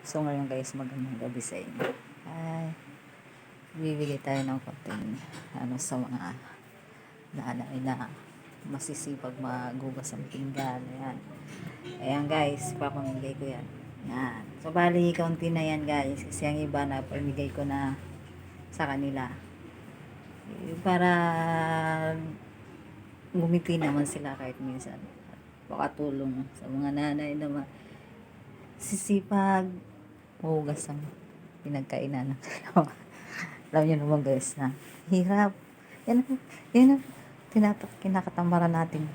So ngayon guys, magandang gabi sa inyo. Ay, bibigay tayo ng konting sa mga nanay na masisipag magugas ang pinggan. Ayan guys, papamigay ko yan. Yan. So bali, kaunti na yan guys. Kasi ang iba na pamigay ko na sa kanila. Para ngumiti naman sila kahit minsan. Makatulong sa mga nanay na sisipag mahugas ang pinagkainan ng kalawa. Alam niyo naman guys na hirap. Yan ang kinakatamaran natin.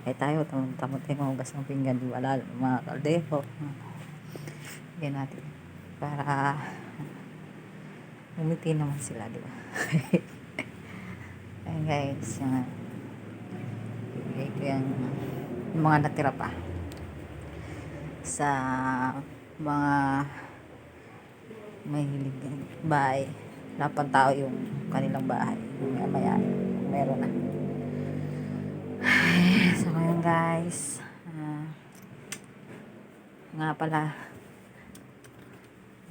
Kaya tayo, tamot tayo mahugas ng pinggan. Di wala mga kaldero. Yan natin. Para umiti naman sila, di ba? Ayan guys, ibigay ko yung mga natira pa sa mga mahilig bahay. Lapan tao yung kanilang bahay. Maya meron na. So ngayon guys, nga pala,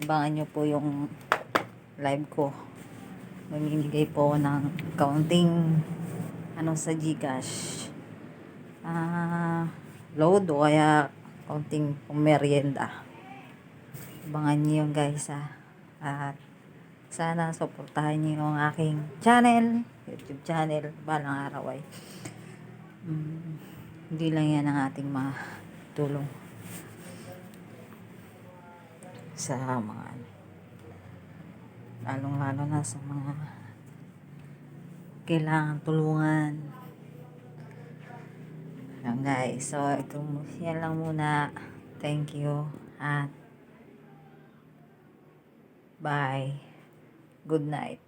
abangan nyo po yung live ko. Mamimigay po ng kaunting sa Gcash, load o kaya kaunting merienda. Abangan nyo yung guys at sana suportahan nyo yung aking channel, YouTube channel. Balang araw ay hindi lang yan ang ating matulong sa mga lalong-lalo na sa mga kailangan tulungan. Yan guys, so yan lang muna. Thank you at bye. Good night.